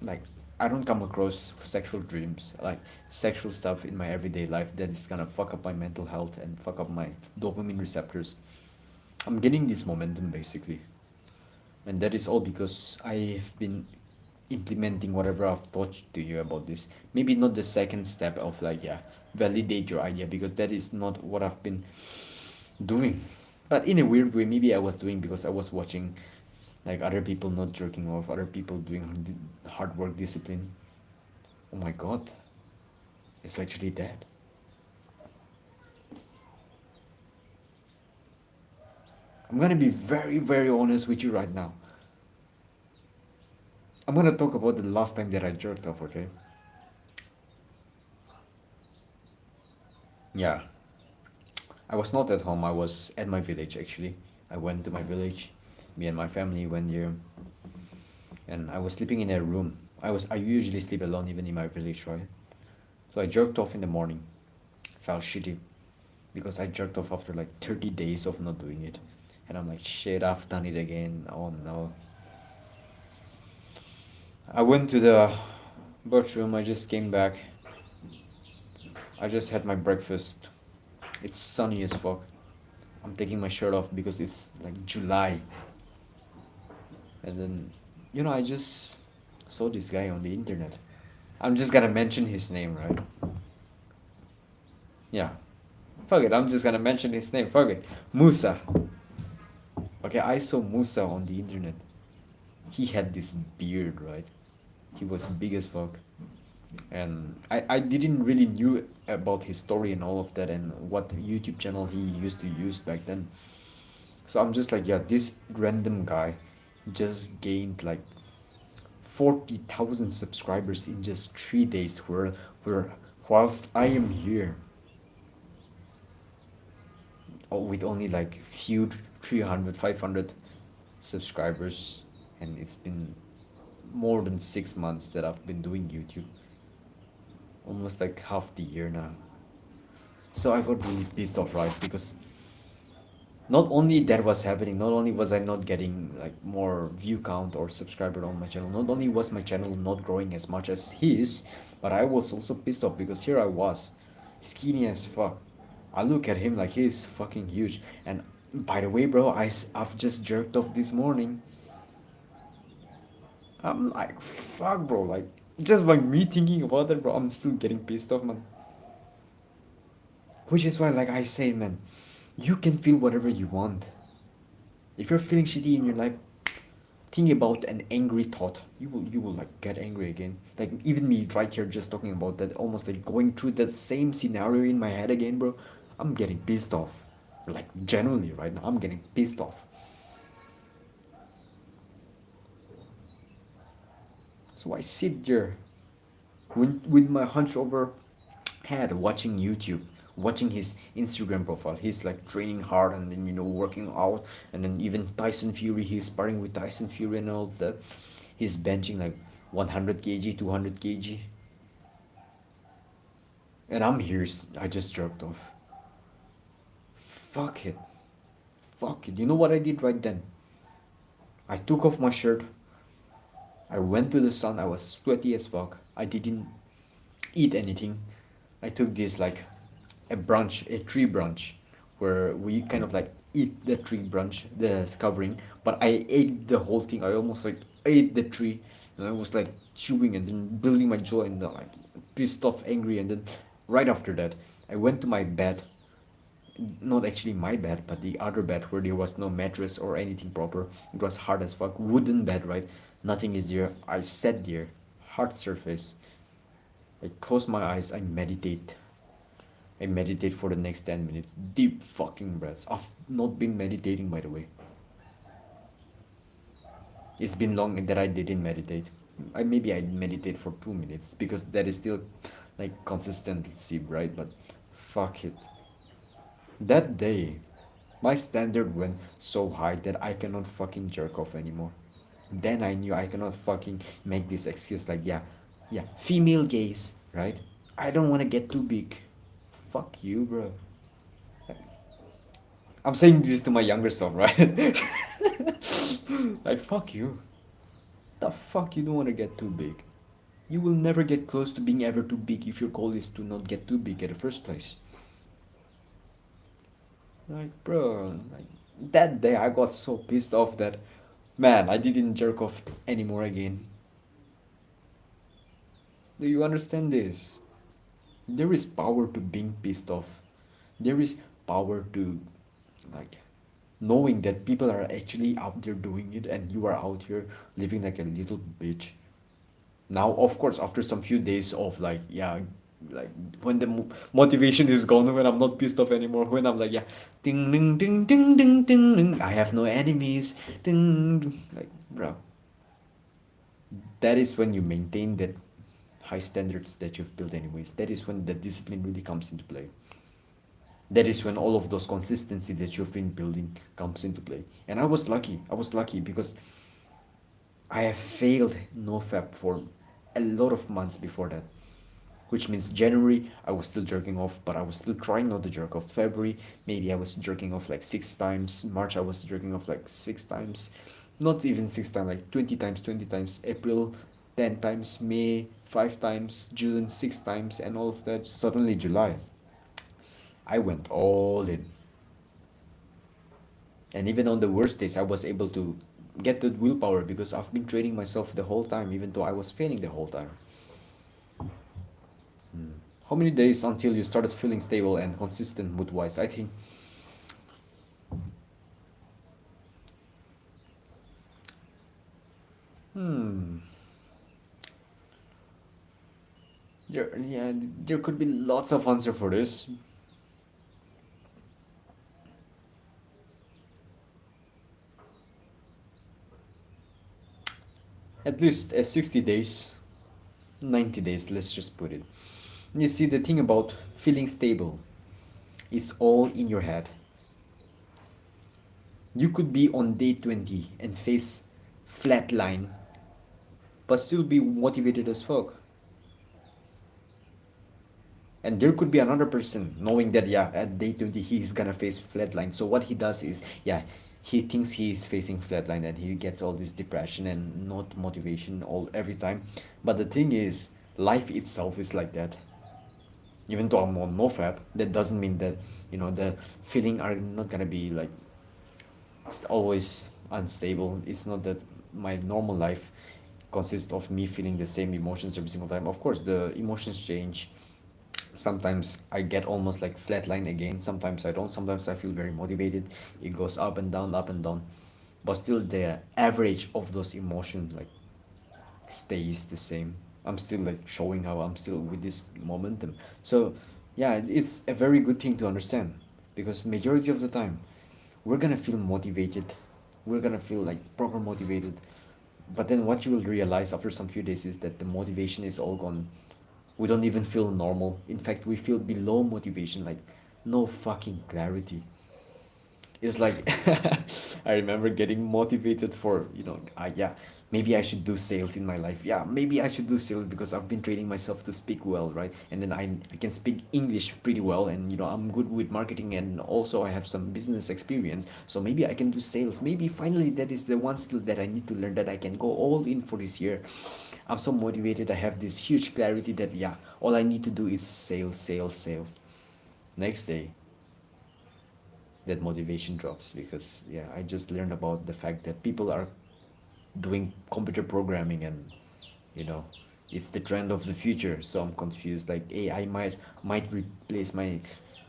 like I don't come across sexual dreams, like sexual stuff in my everyday life that is gonna fuck up my mental health and fuck up my dopamine receptors. I'm getting this momentum basically, and that is all because I've been implementing whatever I've taught to you about this. Maybe not the second step of like, yeah, validate your idea, because that is not what I've been doing. But in a weird way, maybe I was doing because I was watching like other people not jerking off, other people doing hard work discipline. Oh my god, it's actually that. I'm gonna be very, very honest with you right now. I'm gonna talk about the last time that I jerked off, okay? Yeah, I was not at home, I was at my village actually. I went to my village, me and my family went there, and I was sleeping in a room. I usually sleep alone even in my village, right? So I jerked off in the morning. Felt shitty because I jerked off after like 30 days of not doing it. And I'm like, shit, I've done it again. Oh no. I went to the bathroom. I just came back. I just had my breakfast. It's sunny as fuck. I'm taking my shirt off because it's like July. And then, I just saw this guy on the internet. I'm just gonna mention his name, right? Yeah. Fuck it, I'm just gonna mention his name. Fuck it. Musa. Okay, I saw Musa on the internet. He had this beard, right? He was big as fuck. And I didn't really knew about his story and all of that and what YouTube channel he used to use back then. So I'm just like, yeah, this random guy just gained like 40,000 subscribers in just 3 days where whilst I am here with only like few 300 500 subscribers, and it's been more than 6 months that I've been doing YouTube, almost like half the year now. So I got really pissed off, right? Because not only that was happening, not only was I not getting like more view count or subscriber on my channel, not only was my channel not growing as much as his, but I was also pissed off because here I was, skinny as fuck. I look at him like he's fucking huge. And by the way, bro, I've just jerked off this morning. I'm like, fuck, bro. Like, just by me thinking about it, bro, I'm still getting pissed off, man. Which is why, like I say, man, you can feel whatever you want. If you're feeling shitty in your life, think about an angry thought. You will like get angry again. Like even me right here just talking about that, almost like going through that same scenario in my head again, bro. I'm getting pissed off. Like genuinely right now, I'm getting pissed off. So I sit there with my hunch over head watching YouTube, watching his Instagram profile. He's like training hard and then working out, and then even Tyson Fury, he's sparring with Tyson Fury and all that. He's benching like 100 kg, 200 kg, and I'm here. I just jerked off. Fuck it, fuck it. You know what I did right then? I took off my shirt. I went to the sun. I was sweaty as fuck. I didn't eat anything. I took this like a tree branch, where we kind of like eat the tree branch, the covering. But I ate the whole thing. I almost like ate the tree, and I was like chewing and then building my jaw and then like pissed off, angry, and then right after that, I went to my bed. Not actually my bed, but the other bed where there was no mattress or anything proper. It was hard as fuck, wooden bed, right? Nothing is there. I sat there, hard surface. I close my eyes. I meditate. I meditate for the next 10 minutes. Deep fucking breaths. I've not been meditating, by the way. It's been long that I didn't meditate. Maybe I meditate for 2 minutes because that is still like consistency, right? But fuck it. That day, my standard went so high that I cannot fucking jerk off anymore. Then I knew I cannot fucking make this excuse like, yeah, yeah, female gaze, right? I don't want to get too big. Fuck you, bro. I'm saying this to my younger self, right? Like, fuck you. The fuck you don't want to get too big. You will never get close to being ever too big if your goal is to not get too big at the first place. Like, bro, like, that day I got so pissed off that, man, I didn't jerk off anymore again. Do you understand this? There is power to being pissed off. There is power to, like, knowing that people are actually out there doing it and you are out here living like a little bitch. Now, of course, after some few days of like, yeah, like when the motivation is gone, when I'm not pissed off anymore, when I'm like, yeah, ding ding ding ding ding ding, ding, I have no enemies, ding, ding, like, bro, that is when you maintain that high standards that you've built anyways. That is when the discipline really comes into play. That is when all of those consistency that you've been building comes into play. And I was lucky because I have failed nofap for a lot of months before that, which means January I was still jerking off, but I was still trying not to jerk off. February maybe I was jerking off like 6 times. March I was jerking off like 6 times, not even 6 times, like 20 times, 20 times. April 10 times May, 5 times June, 6 times, and all of that. Suddenly July, I went all in. And even on the worst days, I was able to get the willpower because I've been training myself the whole time, even though I was failing the whole time. How many days until you started feeling stable and consistent mood wise? I think, hmm, yeah, there could be lots of answer for this. At least 60 days, 90 days, let's just put it. You see, the thing about feeling stable is all in your head. You could be on day 20 and face flatline, but still be motivated as fuck. And there could be another person knowing that, yeah, at day 20 he's gonna face flatline. So what he does is, yeah, he thinks he's facing flatline and he gets all this depression and not motivation all every time. But the thing is, life itself is like that. Even though I'm on nofap, that doesn't mean that, the feeling are not gonna be like always unstable. It's not that my normal life consists of me feeling the same emotions every single time. Of course the emotions change. Sometimes I get almost like flatline again, sometimes I don't, sometimes I feel very motivated. It goes up and down, up and down, but still the average of those emotions like stays the same. I'm still like showing how I'm still with this momentum. So yeah, it's a very good thing to understand, because majority of the time we're gonna feel motivated, we're gonna feel like proper motivated, but then what you will realize after some few days is that the motivation is all gone. We don't even feel normal. In fact, we feel below motivation, like no fucking clarity. It's like I remember getting motivated for, yeah, maybe I should do sales in my life. Yeah, maybe I should do sales because I've been training myself to speak well, right? And then I can speak English pretty well, and I'm good with marketing, and also I have some business experience. So maybe I can do sales. Maybe finally that is the one skill that I need to learn, that I can go all in for this year. I'm so motivated. I have this huge clarity that, yeah, all I need to do is sales, sales, sales. Next day, that motivation drops because, yeah, I just learned about the fact that people are doing computer programming, and you know it's the trend of the future. So I'm confused, like AI might replace my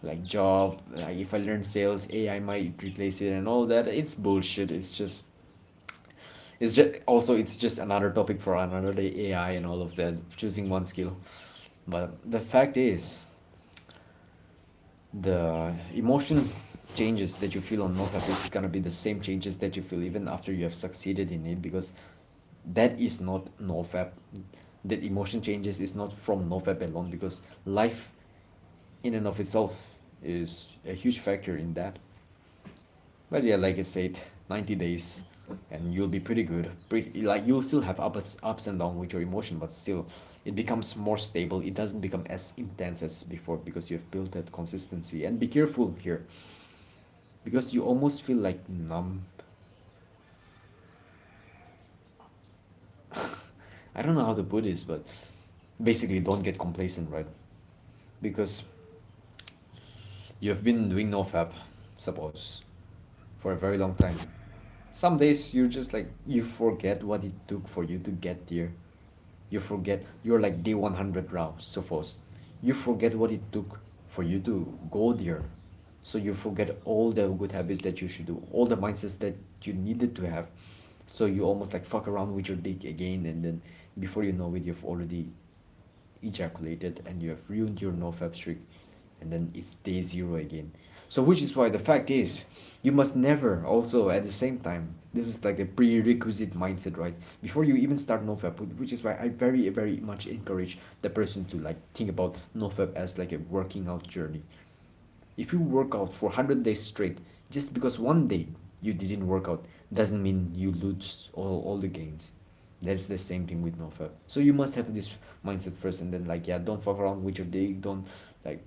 like job. Like if I learn sales, AI might replace it and all that. It's bullshit. It's just another topic for another day, AI and all of that, choosing one skill. But the fact is, the emotion changes that you feel on NoFap is gonna be the same changes that you feel even after you have succeeded in it, because that is not NoFap. That emotion changes is not from NoFap alone, because life in and of itself is a huge factor in that. But yeah, like I said, 90 days and you'll be pretty good. Pretty, like you'll still have ups and downs with your emotion, but still it becomes more stable. It doesn't become as intense as before because you've built that consistency. And be careful here, because you almost feel like numb. I don't know how to put this, but basically don't get complacent, right? Because you've been doing nofap, suppose, for a very long time. Some days you're just like you forget what it took for you to get there. You forget you're like day 100 rounds, suppose. You forget what it took for you to go there. So you forget all the good habits that you should do, all the mindsets that you needed to have. So you almost like fuck around with your dick again, and then before you know it, you've already ejaculated and you have ruined your nofap streak, and then it's day zero again. So which is why the fact is, you must never also at the same time, this is like a prerequisite mindset, right? Before you even start nofap, which is why I very very much encourage the person to like think about nofap as like a working out journey. If you work out for 100 days straight, just because one day you didn't work out doesn't mean you lose all the gains. That's the same thing with nofap. So you must have this mindset first, and then like, yeah, don't fuck around with your day. Don't like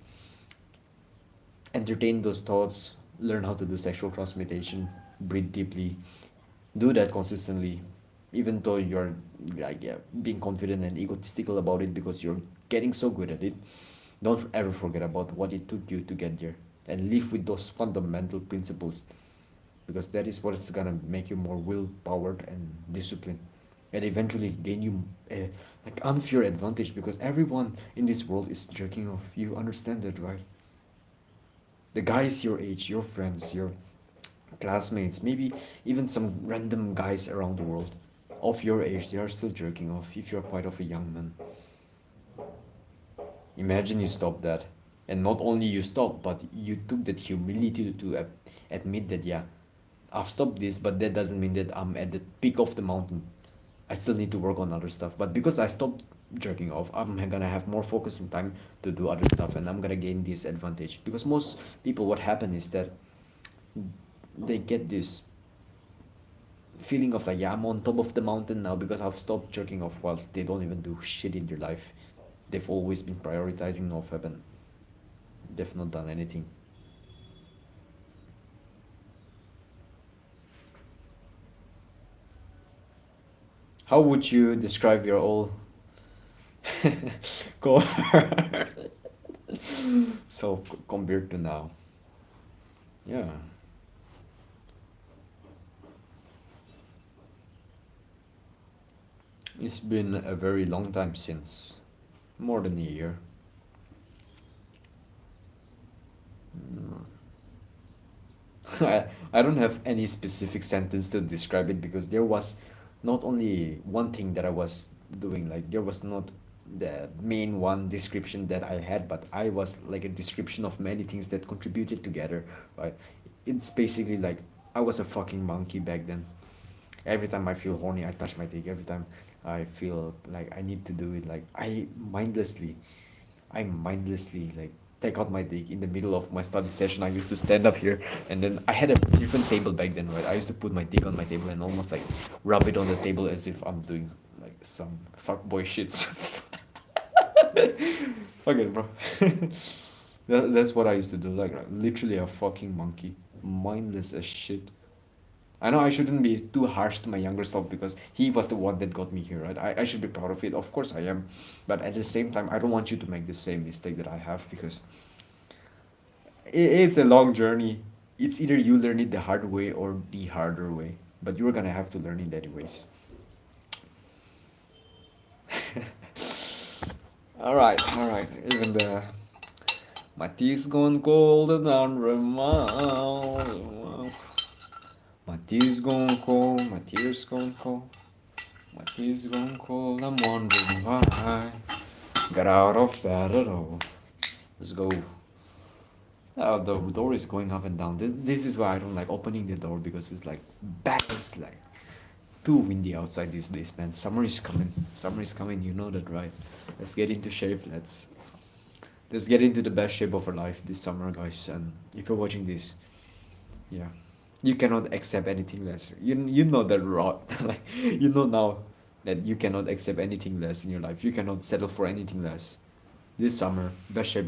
entertain those thoughts. Learn how to do sexual transmutation. Breathe deeply. Do that consistently. even though you're like, yeah, being confident and egotistical about it because you're getting so good at it. Don't ever forget about what it took you to get there, and live with those fundamental principles, because that is what is gonna make you more willpowered and disciplined, and eventually gain you a like unfair advantage, because everyone in this world is jerking off. You understand that, right? The guys your age, your friends, your classmates, maybe even some random guys around the world of your age, they are still jerking off if you're quite of a young man. Imagine you stop that. And not only you stop, but you took that humility to admit that, yeah, I've stopped this, but that doesn't mean that I'm at the peak of the mountain. I still need to work on other stuff. But because I stopped jerking off, I'm gonna have more focus and time to do other stuff, and I'm gonna gain this advantage. Because most people, what happen is that they get this feeling of like, yeah, I'm on top of the mountain now because I've stopped jerking off, whilst they don't even do shit in their life. They've always been prioritizing NoFap, and they've not done anything. How would you describe your old cover self compared to now? Yeah, it's been a very long time since, more than a year. I don't have any specific sentence to describe it, because there was not only one thing that I was doing, like there was not the main one description that I had, but I was like a description of many things that contributed together, right? It's basically like I was a fucking monkey back then. Every time I feel horny, I touch my dick. Every time I feel like I need to do it, like I mindlessly like take out my dick in the middle of my study session. I used to stand up here, and then I had a different table back then, right? I used to put my dick on my table and almost like rub it on the table as if I'm doing like some fuckboy shits. Okay, bro. That's what I used to do. Like literally a fucking monkey, mindless as shit. I know I shouldn't be too harsh to my younger self, because he was the one that got me here, right? I should be proud of it. Of course I am. But at the same time, I don't want you to make the same mistake that I have, because it's a long journey. It's either you learn it the hard way or the harder way. But you're gonna have to learn it anyways. Alright, alright. Even the my tea's gone cold and unremarked. My tea's gone cold, my tears gone cold. My tea's gone cold, I'm wondering why. Got out of bed at all. Let's go. The door is going up and down. This is why I don't like opening the door, because it's like bad. It's like too windy outside these days, man. Summer is coming. Summer is coming. You know that, right? Let's get into shape. Let's get into the best shape of our life this summer, guys. And if you're watching this, yeah, you cannot accept anything less. You know that, right? Like you know now that you cannot accept anything less in your life. You cannot settle for anything less. This summer, best shape